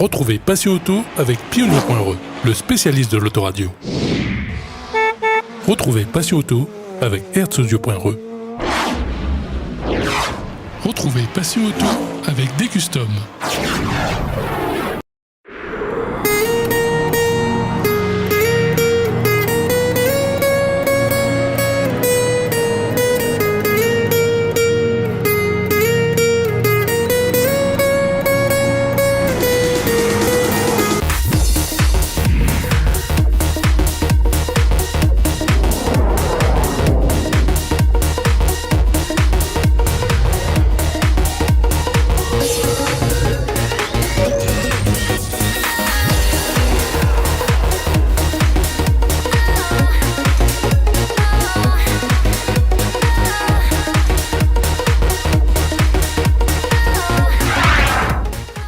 Retrouvez Passion Auto avec Pionnier.re, le spécialiste de l'autoradio. Retrouvez Passion Auto avec Herzaudio.re. Retrouvez Passion Auto avec Decustom.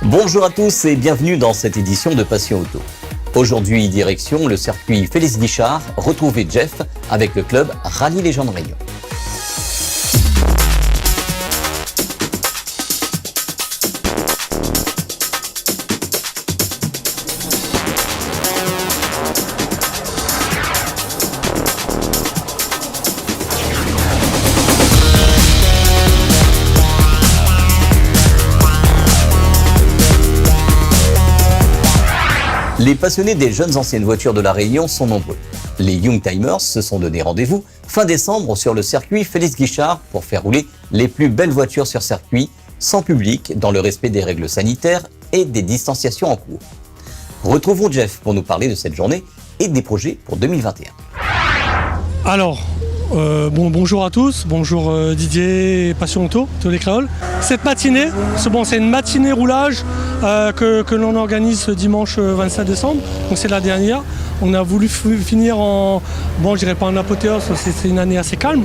Bonjour à tous et bienvenue dans cette édition de Passion Auto. Aujourd'hui, direction le circuit Félix Guichard, retrouvez Jeff avec le club Rallye Légende Réunion. Les passionnés des jeunes anciennes voitures de la Réunion sont nombreux. Les Young Timers se sont donné rendez-vous fin décembre sur le circuit Félix Guichard pour faire rouler les plus belles voitures sur circuit, sans public, dans le respect des règles sanitaires et des distanciations en cours. Retrouvons Jeff pour nous parler de cette journée et des projets pour 2021. Alors, bonjour à tous, bonjour Didier et Passion Auto, tous les créoles. Cette matinée, c'est une matinée roulage que l'on organise ce dimanche 25 décembre, donc c'est la dernière. On a voulu finir je dirais pas en apothéose, c'est une année assez calme.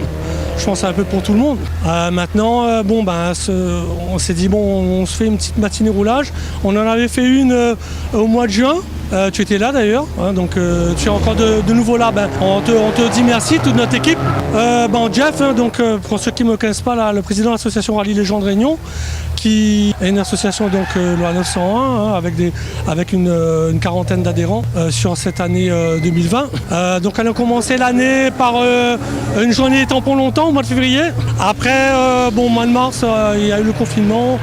Je pense un peu pour tout le monde. Maintenant, on s'est dit, on se fait une petite matinée roulage. On en avait fait une au mois de juin. Tu étais là d'ailleurs, hein, donc tu es encore de nouveau là. On te dit merci, toute notre équipe. Jeff, pour ceux qui ne me connaissent pas, là, le président de l'association Rallye Légende Réunion, qui est une association loi 901 avec une quarantaine d'adhérents sur cette année 2020. Donc elle a commencé l'année par une journée des tampons longtemps au mois de février. Après, mois de mars, il y a eu le confinement.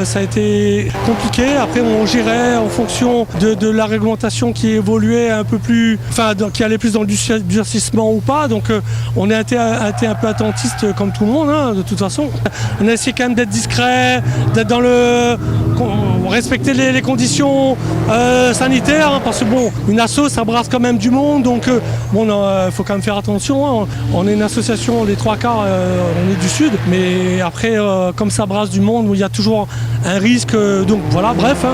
Ça a été compliqué. Après, on gérait en fonction de la réglementation qui évoluait un peu plus, qui allait plus dans le durcissement ou pas. Donc, on a été un peu attentiste comme tout le monde, hein, de toute façon. On a essayé quand même d'être discret, d'être respecter les conditions sanitaires, hein, parce que une asso, ça brasse quand même du monde. Donc, faut quand même faire attention. Hein. On est une association, les trois quarts, on est du sud, mais après, comme ça brasse du monde, il y a toujours un risque, donc voilà, bref. Hein.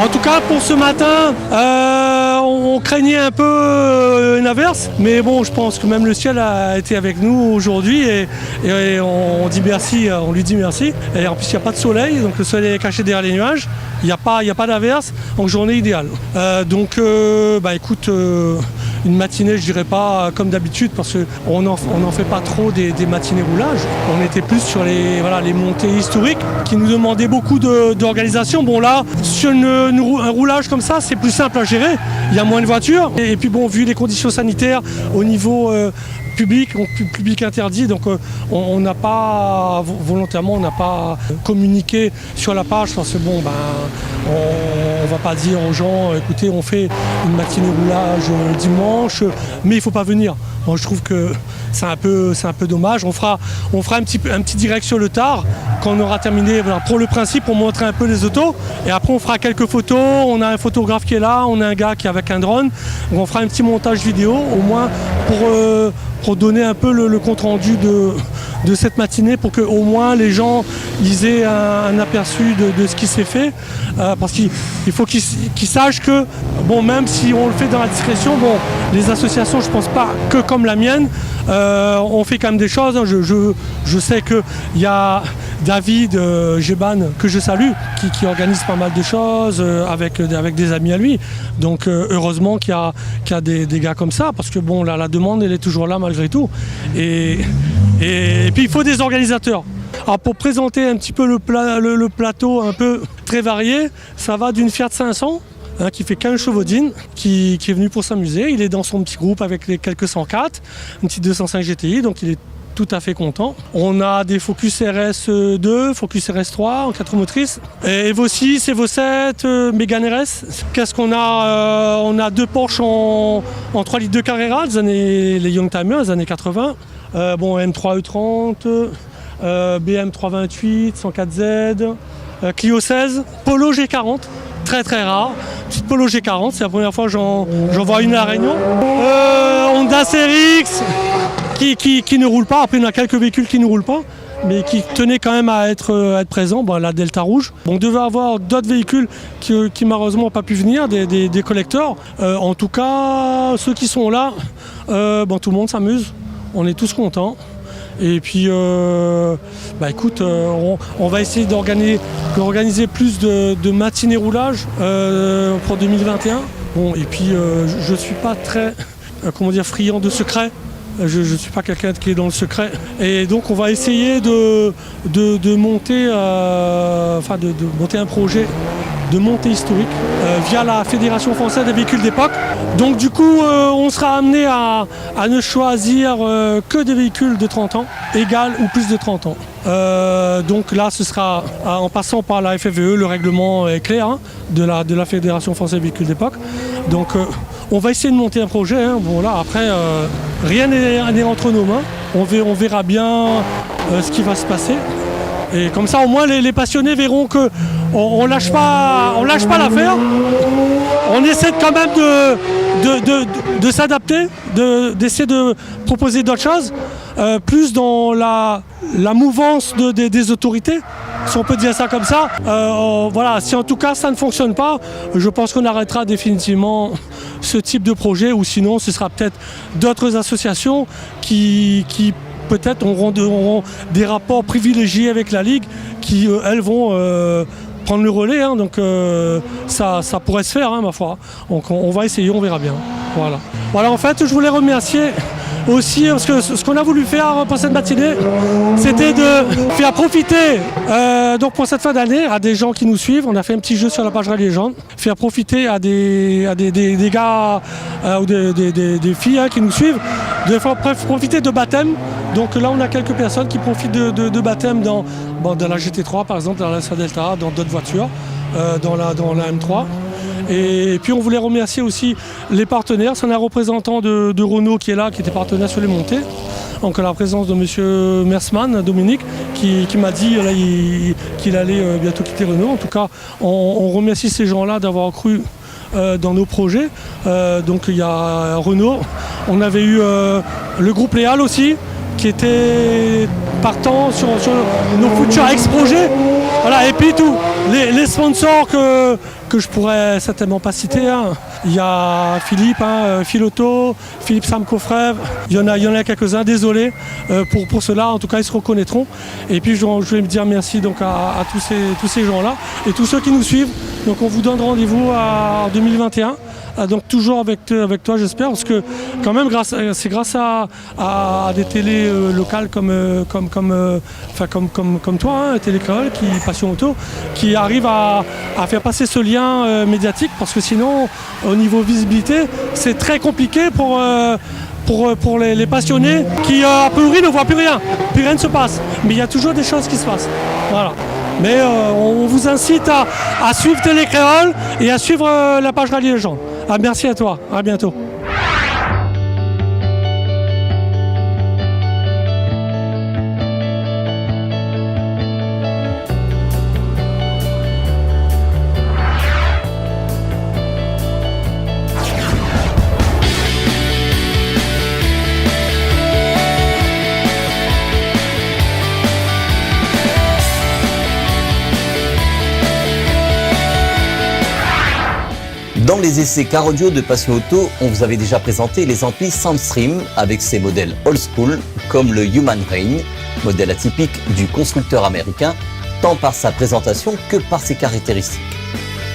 En tout cas, pour ce matin, on craignait un peu une averse, mais je pense que même le ciel a été avec nous aujourd'hui et on dit merci, on lui dit merci. Et en plus, il n'y a pas de soleil, donc le soleil est caché derrière les nuages. Il n'y a pas d'averse, donc journée idéale. Écoute, une matinée, je dirais pas comme d'habitude, parce qu'on n'en fait pas trop des matinées roulage. On était plus sur les montées historiques qui nous demandaient beaucoup d'organisation. Là, sur un roulage comme ça, c'est plus simple à gérer. Il y a moins de voitures. Et puis vu les conditions sanitaires au niveau public interdit, donc on n'a pas volontairement, on n'a pas communiqué sur la page parce que on va pas dire aux gens écoutez, on fait une matinée roulage dimanche, mais il faut pas venir. Je trouve que c'est un peu dommage. On fera un petit direct sur le tard quand on aura terminé, pour le principe, pour montrer un peu les autos, et après on fera quelques photos. On a un photographe qui est là, on a un gars qui est avec un drone, donc on fera un petit montage vidéo au moins pour donner un peu le compte rendu de cette matinée, pour que au moins les gens aient un aperçu de ce qui s'est fait, parce qu'il faut qu'ils sachent que même si on le fait dans la discrétion, les associations, je pense pas que comme la mienne, on fait quand même des choses. Je sais qu'il y a David Géban, que je salue, qui organise pas mal de choses avec des amis à lui. Donc heureusement qu'il y a des gars comme ça, parce que la demande elle est toujours là malgré tout. Et puis il faut des organisateurs. Alors pour présenter un petit peu le plateau un peu très varié. Ça va d'une Fiat 500 qui fait 15 chevaux d'ine, qui est venu pour s'amuser. Il est dans son petit groupe avec les quelques 104, une petite 205 GTI, donc il est tout à fait content. On a des Focus RS2, Focus RS3 en 4 motrices, Evo 6, Evo 7, Mégane RS. Qu'est-ce qu'on a on a 2 Porsche en 3 litres de Carrera, les Youngtimer, des années 80. M3 E30, BM 328, 104Z, Clio 16, Polo G40. Très très rare, petite Polo G40, c'est la première fois que j'en vois une à La Réunion. Honda CRX qui ne roule pas, après on a quelques véhicules qui ne roulent pas, mais qui tenaient quand même à être présents, la Delta rouge. On devait avoir d'autres véhicules qui malheureusement n'ont pas pu venir, des collecteurs. En tout cas, ceux qui sont là, tout le monde s'amuse, on est tous contents. Et puis, écoute, on va essayer d'organiser plus de matinées roulage pour 2021. Et puis, je ne suis pas très, friand de secret. Je ne suis pas quelqu'un qui est dans le secret. Et donc, on va essayer de monter, de monter un projet de montée historique via la Fédération française des véhicules d'époque. Donc du coup, on sera amené à ne choisir que des véhicules de 30 ans, égal ou plus de 30 ans. Donc là, ce sera en passant par la FFVE, le règlement est clair de la Fédération française des véhicules d'époque. Donc on va essayer de monter un projet. Après, rien n'est entre nos mains. On verra bien ce qui va se passer. Et comme ça, au moins, les passionnés verront qu'on lâche pas l'affaire. On essaie quand même de s'adapter, d'essayer de proposer d'autres choses, plus dans la mouvance des autorités, si on peut dire ça comme ça. Si en tout cas ça ne fonctionne pas, je pense qu'on arrêtera définitivement ce type de projet, ou sinon ce sera peut-être d'autres associations qui peut-être auront des rapports privilégiés avec la Ligue qui, elles, vont prendre le relais. Donc ça pourrait se faire, ma foi. Donc on va essayer, on verra bien. Voilà, en fait, je voulais remercier aussi, parce que ce qu'on a voulu faire pour cette matinée, c'était de faire profiter, donc pour cette fin d'année, à des gens qui nous suivent. On a fait un petit jeu sur la page Rallye Légende, faire profiter à des gars ou des filles qui nous suivent, de faire profiter de baptême. Donc là, on a quelques personnes qui profitent de baptême dans la GT3, par exemple, dans la SA Delta, dans d'autres voitures, dans la M3. Et puis on voulait remercier aussi les partenaires. C'est un représentant de Renault qui est là, qui était partenaire sur les montées. Donc la présence de M. Mersman, Dominique, qui m'a dit qu'il allait bientôt quitter Renault. En tout cas, on remercie ces gens-là d'avoir cru dans nos projets. Donc il y a Renault. On avait eu le groupe Léal aussi, qui était partant sur nos futurs ex-projets. Et puis tout, les sponsors que je pourrais certainement pas citer. Il y a Philippe, Philoto, Philippe Sam Coffrève, il y en a quelques-uns, désolé pour cela, en tout cas ils se reconnaîtront. Et puis je vais me dire merci donc à tous ces gens-là et tous ceux qui nous suivent. Donc on vous donne rendez-vous en 2021. Donc toujours avec toi, j'espère, parce que quand même c'est grâce à des télés locales comme toi, Télé Créole, qui Passion Auto, qui arrive à faire passer ce lien médiatique, parce que sinon au niveau visibilité c'est très compliqué pour les passionnés qui a priori ne voient plus rien ne se passe, mais il y a toujours des choses qui se passent. Voilà. Mais on vous incite à suivre Télé Créole et à suivre la page Rallye Légende. Merci à toi, à bientôt. Dans les essais car audio de Passion Auto, on vous avait déjà présenté les amplis Soundstream avec ses modèles old school comme le Human Rain, modèle atypique du constructeur américain, tant par sa présentation que par ses caractéristiques.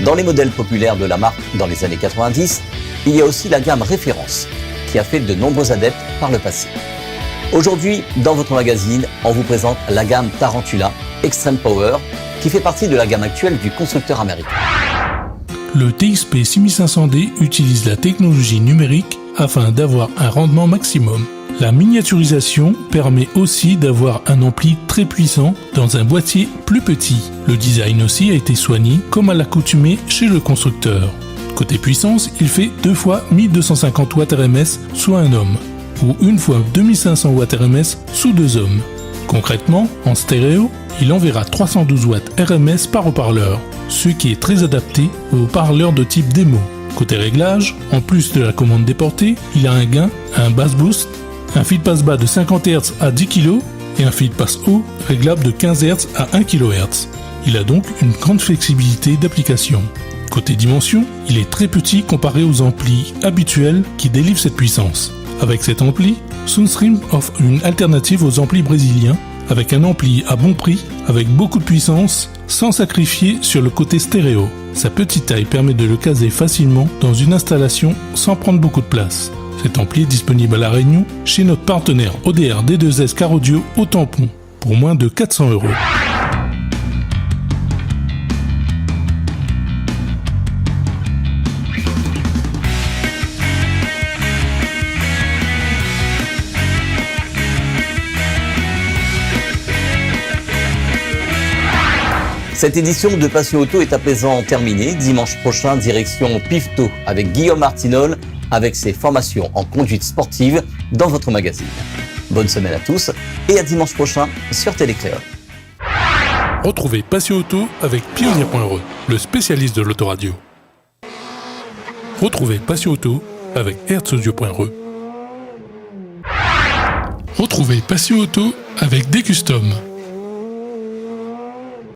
Dans les modèles populaires de la marque dans les années 90, il y a aussi la gamme Référence, qui a fait de nombreux adeptes par le passé. Aujourd'hui, dans votre magazine, on vous présente la gamme Tarantula Extreme Power, qui fait partie de la gamme actuelle du constructeur américain. Le TXP 6500D utilise la technologie numérique afin d'avoir un rendement maximum. La miniaturisation permet aussi d'avoir un ampli très puissant dans un boîtier plus petit. Le design aussi a été soigné comme à l'accoutumée chez le constructeur. Côté puissance, il fait 2 fois 1250 Watts RMS sous un homme, ou 1 fois 2500 Watts RMS sous 2 hommes. Concrètement, en stéréo, il enverra 312 Watts RMS par haut-parleur, ce qui est très adapté aux haut-parleurs de type démo. Côté réglage, en plus de la commande déportée, il a un gain, un bass boost, un feed pass bas de 50 Hz à 10 kg et un feed pass haut réglable de 15 Hz à 1 kHz. Il a donc une grande flexibilité d'application. Côté dimension, il est très petit comparé aux amplis habituels qui délivrent cette puissance. Avec cet ampli, Soundstream offre une alternative aux amplis brésiliens avec un ampli à bon prix, avec beaucoup de puissance, sans sacrifier sur le côté stéréo. Sa petite taille permet de le caser facilement dans une installation sans prendre beaucoup de place. Cet ampli est disponible à La Réunion chez notre partenaire ODR D2S Car Audio au Tampon pour moins de 400 €. Cette édition de Passion Auto est à présent terminée. Dimanche prochain, direction Pifto avec Guillaume Martinol avec ses formations en conduite sportive dans votre magazine. Bonne semaine à tous et à dimanche prochain sur Télécréole. Retrouvez Passion Auto avec Pionnier.re, le spécialiste de l'autoradio. Retrouvez Passion Auto avec Herzaudio.re. Retrouvez Passion Auto avec Decustom.